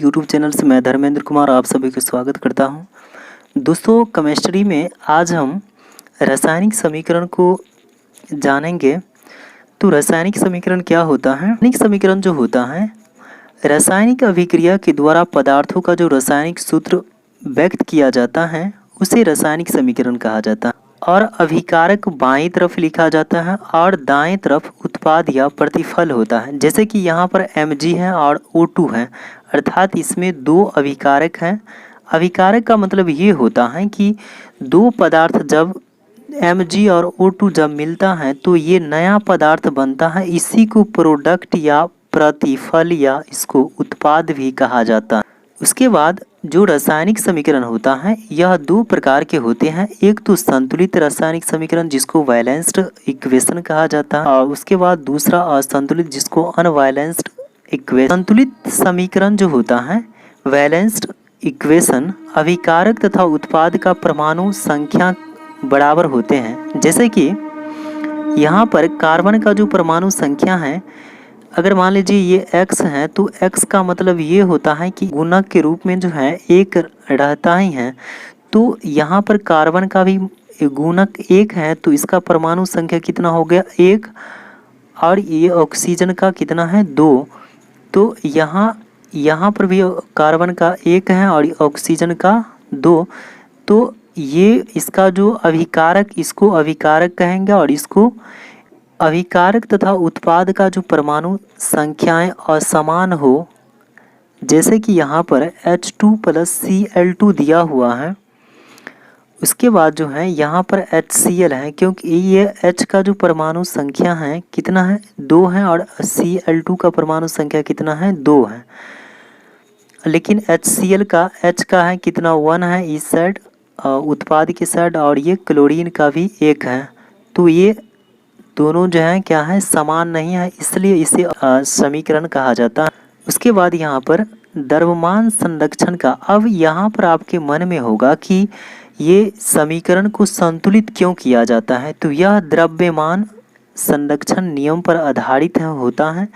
YouTube channel से मैं धर्मेंद्र कुमार आप सभी को स्वागत करता हूं। दोस्तों, केमिस्ट्री में आज हम रासायनिक समीकरण को जानेंगे। तो रासायनिक समीकरण क्या होता है? रासायनिक समीकरण जो होता है, रासायनिक अभिक्रिया के द्वारा पदार्थों का जो रासायनिक सूत्र व्यक्त किया जाता है उसे रासायनिक समीकरण कहा जाता है। और अभिकारक बाईं तरफ लिखा जाता है और दाएं तरफ उत्पाद या प्रतिफल होता है। जैसे कि यहाँ पर Mg है और O2 है, अर्थात इसमें दो अभिकारक हैं। अभिकारक का मतलब ये होता है कि दो पदार्थ जब Mg और O2 जब मिलता है तो ये नया पदार्थ बनता है। इसी को प्रोडक्ट या प्रतिफल या इसको उत्पाद भी कहा जाता है। उसके बाद जो रासायनिक समीकरण होता है यह दो प्रकार के होते हैं। एक तो संतुलित रासायनिक समीकरण जिसको बैलेंस्ड इक्वेशन कहा जाता है, और उसके बाद दूसरा असंतुलित जिसको अनबैलेंस्ड इक्वेशन। संतुलित समीकरण जो होता है, बैलेंस्ड इक्वेशन, अभिकारक तथा उत्पाद का परमाणु संख्या बराबर होते हैं। जैसे कि यहाँ पर कार्बन का जो परमाणु संख्या है, अगर मान लीजिए ये x है तो x का मतलब ये होता है कि गुणक के रूप में जो है एक रहता ही है। तो यहाँ पर कार्बन का भी गुणक एक है तो इसका परमाणु संख्या कितना हो गया? एक। और ये ऑक्सीजन का कितना है? दो। तो यहाँ पर भी कार्बन का एक है और ऑक्सीजन का दो। तो ये इसका जो अभिकारक, इसको अभिकारक कहेंगे और इसको अभिकारक तथा उत्पाद का जो परमाणु संख्याएं असमान हो, जैसे कि यहाँ पर H2 + Cl2 दिया हुआ है। उसके बाद जो है यहाँ पर HCl है, क्योंकि ये H का जो परमाणु संख्या है कितना है? 2 है, और Cl2 का परमाणु संख्या कितना है? 2 है। लेकिन HCl का H का है कितना? 1 है इस साइड उत्पाद के साइड, और ये क्लोरीन का भी 1 है। तो ये दोनों जो है क्या है? समान नहीं है, इसलिए इसे समीकरण कहा जाता है। उसके बाद यहाँ पर द्रव्यमान संरक्षण का, अब यहाँ पर आपके मन में होगा कि ये समीकरण को संतुलित क्यों किया जाता है? तो यह द्रव्यमान संरक्षण नियम पर आधारित होता है।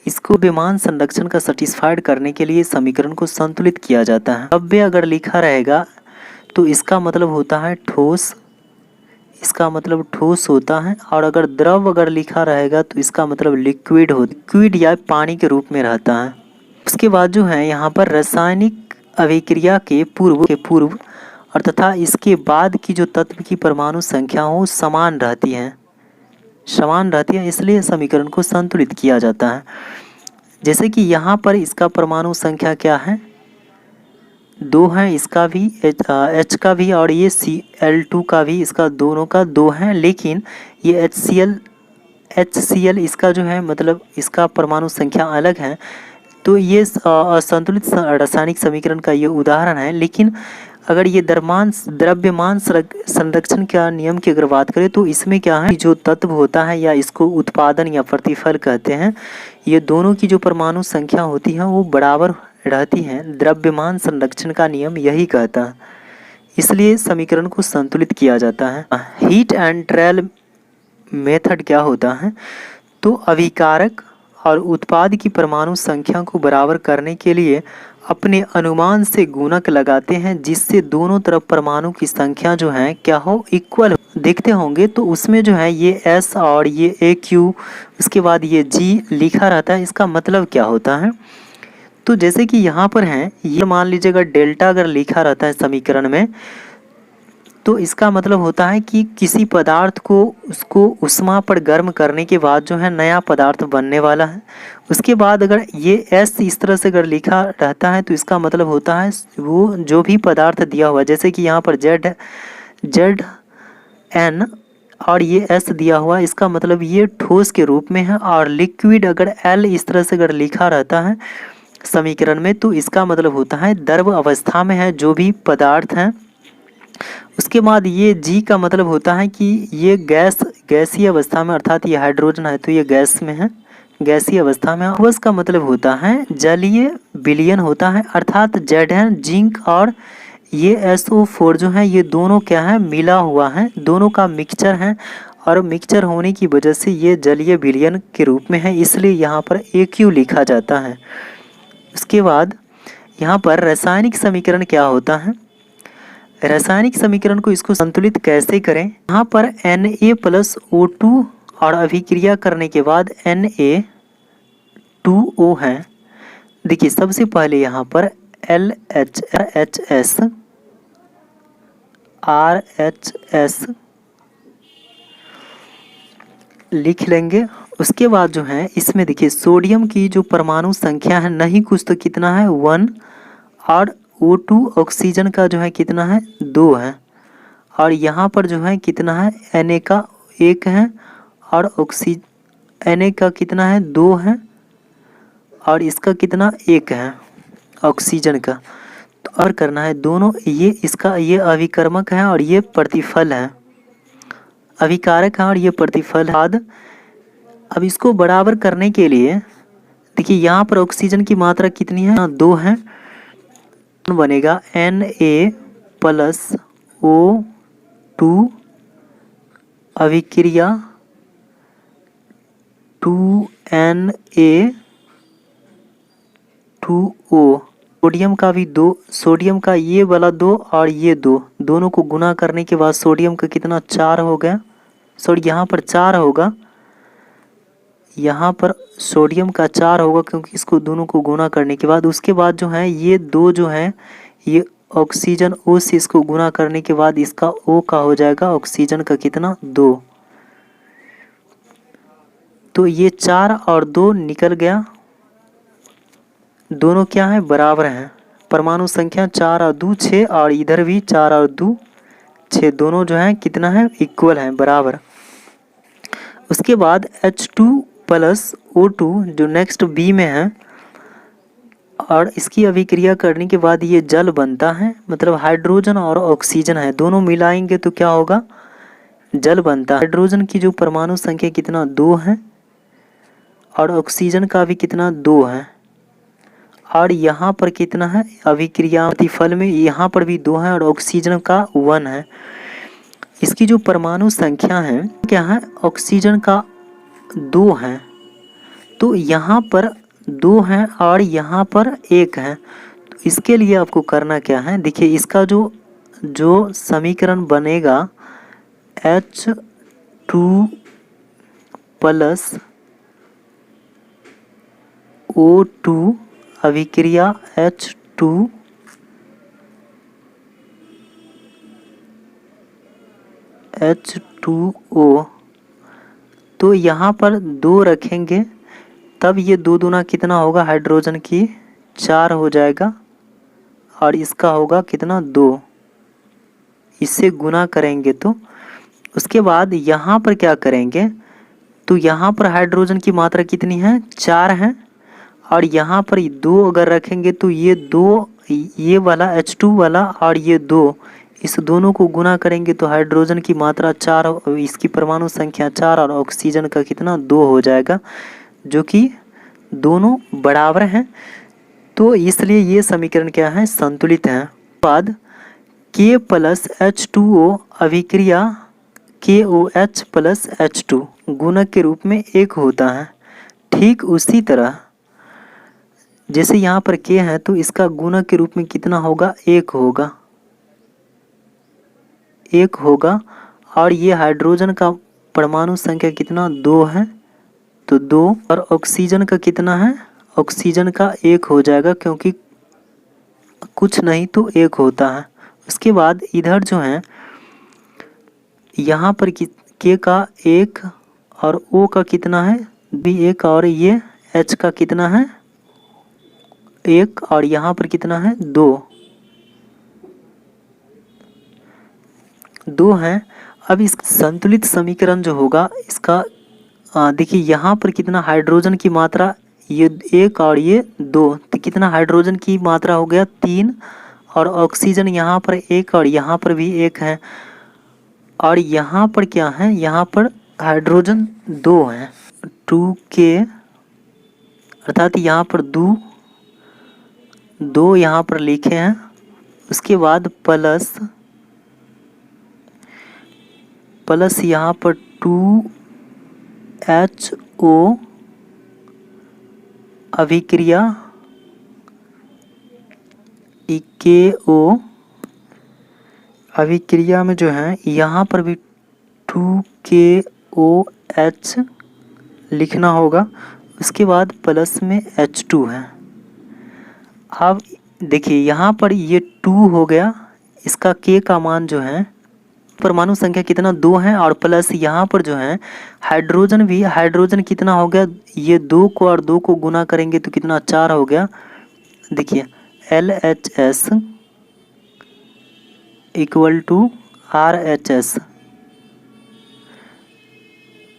इसको द्रव्यमान संरक्षण का सेटिस्फाइड करने के लिए समीकरण को संतुलित किया जाता है। द्रव्य अगर लिखा रहेगा तो इसका मतलब होता है ठोस, इसका मतलब ठोस होता है। और अगर द्रव अगर लिखा रहेगा तो इसका मतलब लिक्विड लिक्विड या पानी के रूप में रहता है। उसके बाद जो है यहाँ पर रासायनिक अभिक्रिया के पूर्व और तथा इसके बाद की जो तत्व की परमाणु संख्या हो समान रहती है, इसलिए समीकरण को संतुलित किया जाता है। जैसे कि यहाँ पर इसका परमाणु संख्या क्या है? 2 है, इसका भी H का भी, और ये Cl2 का भी, इसका दोनों का 2 है। लेकिन ये HCl इसका जो है मतलब इसका परमाणु संख्या अलग है। तो ये असंतुलित रासायनिक समीकरण का ये उदाहरण है। लेकिन अगर ये द्रव्यमान संरक्षण का नियम की अगर बात करें तो इसमें क्या है, जो तत्व होता है या इसको उत्पादन या प्रतिफल कहते हैं, ये दोनों की जो परमाणु संख्या होती है वो बराबर रहती है। द्रव्यमान संरक्षण का नियम यही कहता है, इसलिए समीकरण को संतुलित किया जाता है। हीट एंड ट्रायल मेथड क्या होता है? तो अभिकारक और उत्पाद की परमाणु संख्या को बराबर करने के लिए अपने अनुमान से गुणक लगाते हैं, जिससे दोनों तरफ परमाणु की संख्या जो है क्या हो? इक्वल हो। देखते होंगे तो उसमें जो है ये S और ये AQ, उसके बाद ये G लिखा रहता है। इसका मतलब क्या होता है? तो जैसे कि यहाँ पर है, ये मान लीजिएगा डेल्टा अगर लिखा रहता है समीकरण में, तो इसका मतलब होता है कि किसी पदार्थ को उसको उष्मा पर गर्म करने के बाद जो है नया पदार्थ बनने वाला है। उसके बाद अगर ये S इस तरह से अगर लिखा रहता है तो इसका मतलब होता है वो जो भी पदार्थ दिया हुआ है, जैसे कि यहाँ पर Zn और ये S दिया हुआ है, इसका मतलब ये ठोस के रूप में है। और लिक्विड अगर L इस तरह से अगर लिखा रहता है समीकरण में तो इसका मतलब होता है द्रव अवस्था में है जो भी पदार्थ हैं। उसके बाद ये G का मतलब होता है कि ये गैसीय अवस्था में, अर्थात ये हाइड्रोजन है तो ये गैस में है, गैसीय अवस्था में। ठोस का मतलब होता है जलीय विलयन होता है, अर्थात Zn जिंक और ये SO4 जो है ये दोनों क्या है? मिला हुआ है, दोनों का मिक्सचर है। और मिक्सचर होने की वजह से ये जलीय विलयन के रूप में है, इसलिए यहाँ पर AQ लिखा जाता है। उसके बाद यहाँ पर रासायनिक समीकरण क्या होता है, रासायनिक समीकरण को इसको संतुलित कैसे करें। यहाँ पर Na+O2 और अभिक्रिया करने के बाद Na2O है। देखिए सबसे पहले यहाँ पर LHS RHS लिख लेंगे। उसके बाद जो है इसमें देखिए सोडियम की जो परमाणु संख्या है नहीं कुछ तो कितना है 1, और O2 ऑक्सीजन का जो है कितना है 2 है, और यहाँ पर जो है कितना है Na का 1 है, और Na का कितना है 2 है, और इसका कितना 1 है ऑक्सीजन का। तो और करना है दोनों, ये इसका ये अभिकर्मक है और ये प्रतिफल है, अभिकारक है और ये प्रतिफल है। अब इसको बराबर करने के लिए देखिए यहाँ पर ऑक्सीजन की मात्रा कितनी है 2 है, बनेगा Na+O2 अभिक्रिया 2Na2O। सोडियम का भी 2, सोडियम का ये वाला 2 और ये 2 दोनों को गुना करने के बाद सोडियम का कितना 4 हो गया, सॉरी यहाँ पर 4 होगा, यहाँ पर सोडियम का 4 होगा क्योंकि इसको दोनों को गुना करने के बाद। उसके बाद जो है ये 2 जो है ये ऑक्सीजन O से इसको गुना करने के बाद इसका O का हो जाएगा ऑक्सीजन का कितना 2। तो ये 4 और 2 निकल गया, दोनों क्या है बराबर हैं। परमाणु संख्या 4 और 2 6, और इधर भी 4 और 2 6, दोनों जो है कितना है इक्वल है बराबर। उसके बाद H2+O2 जो नेक्स्ट बी में है, और इसकी अभिक्रिया करने के बाद ये जल बनता है, मतलब हाइड्रोजन और ऑक्सीजन है दोनों मिलाएंगे तो क्या होगा जल बनता है। हाइड्रोजन की जो परमाणु संख्या कितना 2 है, और ऑक्सीजन का भी कितना 2 है, और यहाँ पर कितना है अभिक्रिया प्रतिफल में यहाँ पर भी 2 है और ऑक्सीजन का 1 है। इसकी जो परमाणु संख्या है क्या है ऑक्सीजन का 2 है, तो यहाँ पर 2 है और यहाँ पर 1 है। तो इसके लिए आपको करना क्या है, देखिए इसका जो समीकरण बनेगा H2+O2 अभिक्रिया H2O। तो यहाँ पर 2 रखेंगे तब ये 2 दूना कितना होगा हाइड्रोजन की 4 हो जाएगा, और इसका होगा कितना 2, इससे गुना करेंगे तो। उसके बाद यहाँ पर क्या करेंगे, तो यहाँ पर हाइड्रोजन की मात्रा कितनी है 4 है, और यहाँ पर 2 अगर रखेंगे तो ये 2 ये वाला H2 वाला और ये 2 इस दोनों को गुना करेंगे तो हाइड्रोजन की मात्रा 4, इसकी परमाणु संख्या 4 और ऑक्सीजन का कितना 2 हो जाएगा, जो कि दोनों बराबर हैं। तो इसलिए ये समीकरण क्या है संतुलित है। बाद K+H2O अभिक्रिया KOH+H2 गुणक के रूप में 1 होता है। ठीक उसी तरह जैसे यहाँ पर K है तो इसका गुणक के रूप में कितना होगा 1 होगा, 1 होगा, और ये हाइड्रोजन का परमाणु संख्या कितना 2 है तो 2, और ऑक्सीजन का कितना है ऑक्सीजन का 1 हो जाएगा क्योंकि कुछ नहीं तो 1 होता है। उसके बाद इधर जो है यहाँ पर K का 1 और O का कितना है भी 1, और ये H का कितना है 1, और यहाँ पर कितना है 2 है। अब इस संतुलित समीकरण जो होगा इसका देखिए यहाँ पर कितना हाइड्रोजन की मात्रा ये 1 और ये 2, तो कितना हाइड्रोजन की मात्रा हो गया 3, और ऑक्सीजन यहाँ पर 1 और यहाँ पर भी 1 है, और यहाँ पर क्या है यहाँ पर हाइड्रोजन 2 है 2K, अर्थात यहाँ पर 2 यहाँ पर लिखे हैं। उसके बाद प्लस यहाँ पर 2HO अभिक्रिया के ओ अभिक्रिया में जो है यहाँ पर भी 2KOH लिखना होगा। उसके बाद प्लस में H2 है। अब देखिए यहाँ पर ये 2 हो गया, इसका K का मान जो है परमाणु संख्या कितना 2 है, और प्लस यहाँ पर जो है हाइड्रोजन भी, हाइड्रोजन कितना हो गया, ये 2 को और 2 को गुना करेंगे तो कितना 4 हो गया। देखिए LHS इक्वल टू RH।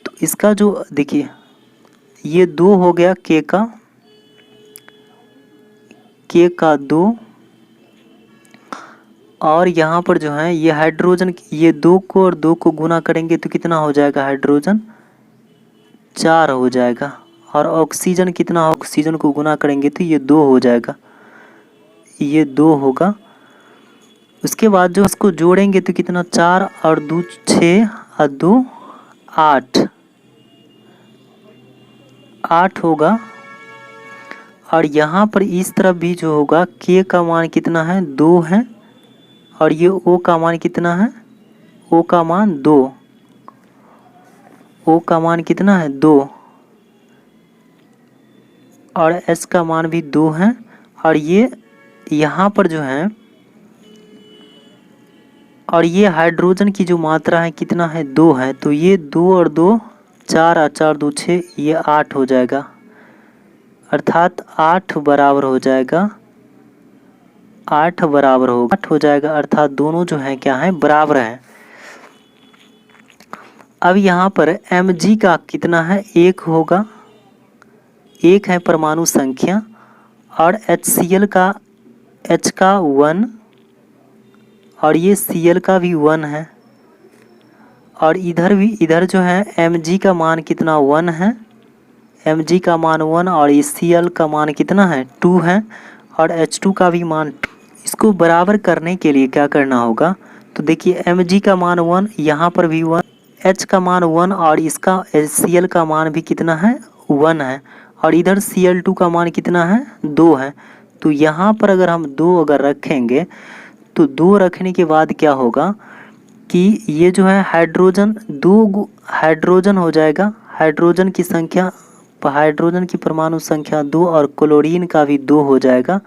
तो इसका जो देखिए ये 2 हो गया K का 2, और यहाँ पर जो है ये हाइड्रोजन, ये 2 को और 2 को गुना करेंगे तो कितना हो जाएगा, हाइड्रोजन 4 हो जाएगा। और ऑक्सीजन कितना, ऑक्सीजन को गुना करेंगे तो ये 2 हो जाएगा, ये 2 होगा। उसके बाद जो इसको जोड़ेंगे तो कितना 4 और 2 6 और 2 8 होगा। और यहाँ पर इस तरफ भी जो होगा K का मान कितना है 2 है, और ये O का मान कितना है, O का मान 2, O का मान कितना है 2, और H का मान भी 2 है। और ये यहाँ पर जो है, और ये हाइड्रोजन की जो मात्रा है कितना है 2 है, तो ये 2 और 2 4 और 4 2 6, ये 8 हो जाएगा, अर्थात 8 बराबर हो जाएगा, 8 बराबर होगा, 8 हो जाएगा, अर्थात दोनों जो है क्या है, बराबर है। अब यहाँ पर Mg का कितना है, 1 होगा, 1 है परमाणु संख्या, और HCl का H का 1, और ये Cl का भी 1 है, और इधर भी, इधर जो है Mg का मान कितना 1 है, Mg का मान 1, और इस Cl का मान कितना है 2 है, और H2 का भी मान। इसको बराबर करने के लिए क्या करना होगा, तो देखिए Mg का मान 1, यहाँ पर भी 1, H का मान 1, और इसका Cl का मान भी कितना है 1 है, और इधर Cl2 का मान कितना है 2 है। तो यहाँ पर अगर हम 2 अगर रखेंगे तो 2 रखने के बाद क्या होगा कि ये जो है हाइड्रोजन 2 हाइड्रोजन हो जाएगा, हाइड्रोजन की संख्या, हाइड्रोजन की परमाणु संख्या 2, और क्लोरीन का भी 2 हो जाएगा,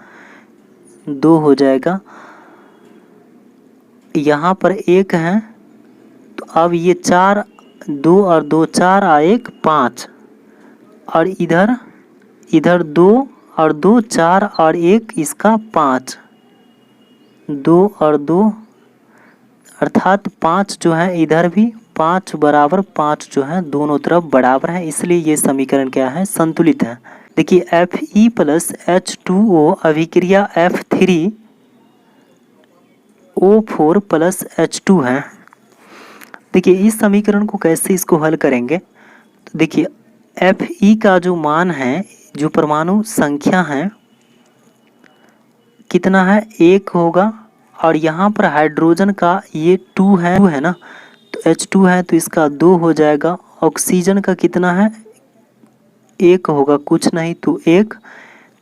2 हो जाएगा। यहाँ पर 1 है, तो अब ये 4, 2 और 2 4 और 1 5, और इधर 2 और 2 4 और 1 इसका 5, 2 और 2 अर्थात 5 जो है, इधर भी 5 बराबर 5 जो है दोनों तरफ बराबर है, इसलिए ये समीकरण क्या है, संतुलित है। देखिए Fe प्लस H2O अभिक्रिया F3O4 प्लस H2 है। देखिए इस समीकरण को कैसे इसको हल करेंगे, तो देखिए Fe का जो मान है, जो परमाणु संख्या है कितना है 1 होगा, और यहाँ पर हाइड्रोजन का ये 2 है ना, तो H2 है तो इसका 2 हो जाएगा। ऑक्सीजन का कितना है 1 होगा, कुछ नहीं तो 1,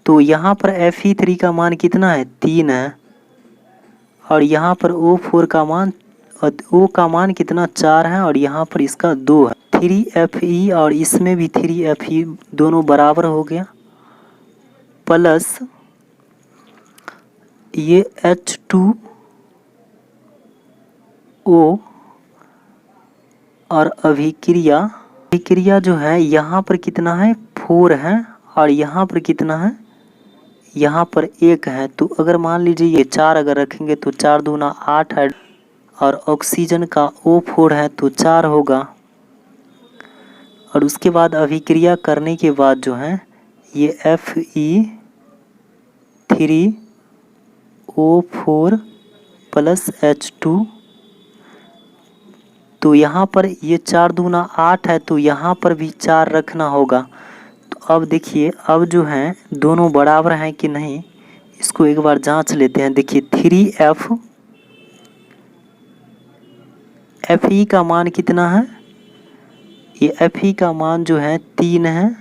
तो यहाँ पर Fe3 का मान कितना है 3 है, और यहाँ पर O4 का मान, O का मान कितना 4 है, और यहाँ पर इसका 2 है। 3Fe और इसमें भी 3Fe दोनों बराबर हो गया, प्लस ये H2O, और अभिक्रिया जो है यहाँ पर कितना है 4 है, और यहाँ पर कितना है, यहाँ पर 1 है। तो अगर मान लीजिए ये 4 अगर रखेंगे तो 4 दूना 8 है, और ऑक्सीजन का O4 है तो 4 होगा, और उसके बाद अभिक्रिया करने के बाद जो है ये Fe3O4 प्लस H2, तो यहाँ पर ये 4 दूना 8 है, तो यहाँ पर भी 4 रखना होगा। तो अब देखिए, अब जो है दोनों बराबर हैं कि नहीं, इसको एक बार जांच लेते हैं। देखिए 3Fe का मान कितना है, ये Fe का मान जो है 3 है,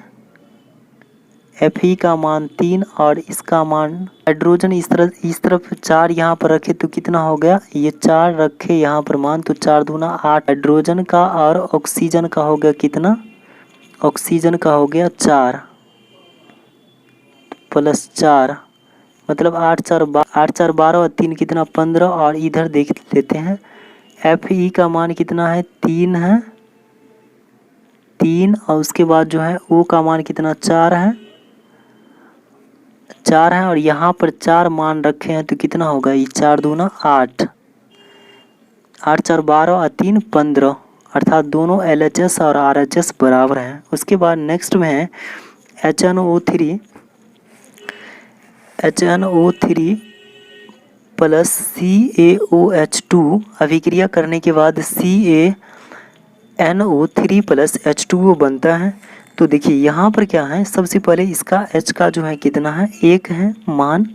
Fe का मान 3 और इसका मान हाइड्रोजन इस तरफ 4 यहाँ पर रखे तो कितना हो गया, ये 4 रखे यहाँ पर मान तो 4 दूना 8 हाइड्रोजन का और ऑक्सीजन का हो गया कितना, ऑक्सीजन का हो गया 4 प्लस 4 मतलब 8 4 12 और 3 कितना 15 और इधर देख लेते हैं Fe का मान कितना है 3 है 3 और उसके बाद जो है O का मान कितना 4 है और यहाँ पर 4 मान रखे हैं तो कितना होगा, ये 4 दूना 8 8 4 12 और 3 15 अर्थात दोनों LHS और RHS बराबर हैं। उसके बाद नेक्स्ट में है HNO3 प्लस CaOH2 अभिक्रिया करने के बाद CaNO3 प्लस H2O बनता है। तो देखिए यहाँ पर क्या है, सबसे पहले इसका H का जो है कितना है 1 है मान,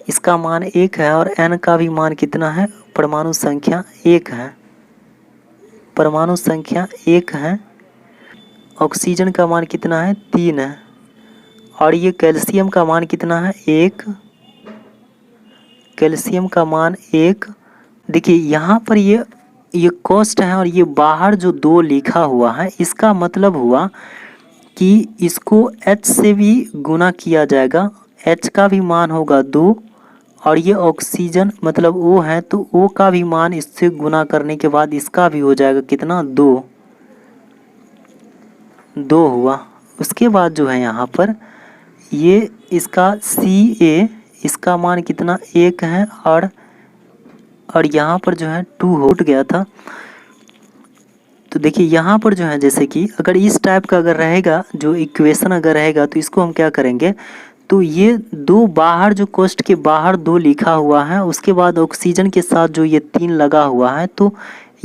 इसका मान 1 है और N का भी मान कितना है, परमाणु संख्या 1 है, परमाणु संख्या 1 है। ऑक्सीजन का मान कितना है 3 है और ये कैल्शियम का मान कितना है 1, कैल्शियम का मान 1। देखिए यहाँ पर ये कॉस्ट है और ये बाहर जो 2 लिखा हुआ है इसका मतलब हुआ कि इसको H से भी गुना किया जाएगा, H का भी मान होगा 2 और ये ऑक्सीजन मतलब O है तो O का भी मान इससे गुना करने के बाद इसका भी हो जाएगा कितना 2 हुआ। उसके बाद जो है यहाँ पर ये इसका Ca इसका मान कितना 1 है और यहाँ पर जो है 2 उठ गया था। तो देखिए यहाँ पर जो है जैसे कि अगर इस टाइप का अगर रहेगा जो इक्वेशन अगर रहेगा तो इसको हम क्या करेंगे, तो ये 2 बाहर जो कोष्ठ के बाहर 2 लिखा हुआ है उसके बाद ऑक्सीजन के साथ जो ये 3 लगा हुआ है तो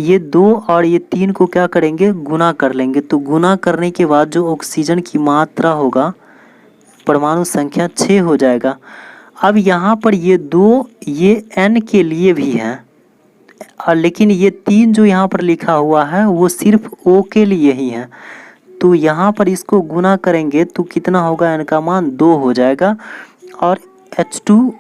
ये 2 और ये 3 को क्या करेंगे गुना कर लेंगे। तो गुना करने के बाद जो ऑक्सीजन की मात्रा होगा परमाणु संख्या 6 हो जाएगा। अब यहाँ पर ये 2 ये N के लिए भी है और लेकिन ये 3 जो यहाँ पर लिखा हुआ है वो सिर्फ O के लिए ही है। तो यहाँ पर इसको गुना करेंगे तो कितना होगा, N का मान 2 हो जाएगा और H2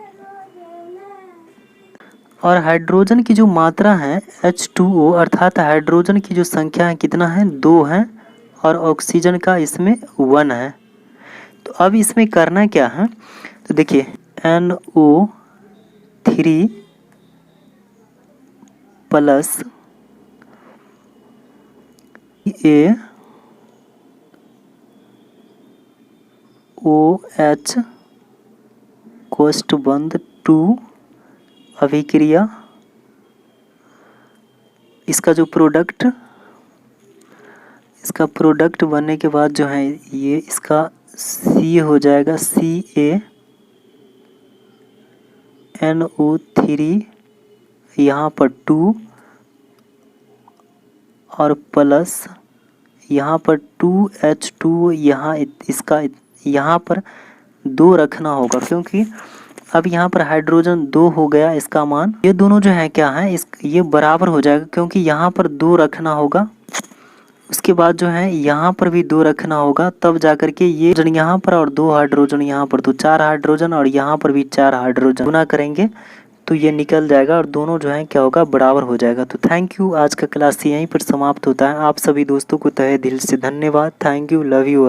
और हाइड्रोजन की जो मात्रा है H2O अर्थात हाइड्रोजन की जो संख्या है कितना है 2 है और ऑक्सीजन का इसमें 1 है। तो अब इसमें करना क्या है, तो देखिए NO3 प्लस CaOH कोष्ठ बंद 2 अभिक्रिया, इसका जो इसका प्रोडक्ट बनने के बाद जो है ये इसका C हो जाएगा CaNO3 यहाँ पर 2 और प्लस यहाँ पर 2H2 यहाँ इसका यहाँ पर 2 रखना होगा क्योंकि अब यहाँ पर हाइड्रोजन 2 हो गया इसका मान, ये दोनों जो है क्या है ये बराबर हो जाएगा क्योंकि यहाँ पर 2 रखना होगा। उसके बाद जो है यहाँ पर भी 2 रखना होगा तब जाकर के ये यहाँ पर और 2 हाइड्रोजन यहाँ पर, तो 4 हाइड्रोजन और यहाँ पर भी 4 हाइड्रोजन गुना करेंगे तो ये निकल जाएगा और दोनों जो है क्या होगा बराबर हो जाएगा। तो थैंक यू, आज का क्लास यहीं पर समाप्त होता है। आप सभी दोस्तों को तहे दिल से धन्यवाद। Thank you, love you.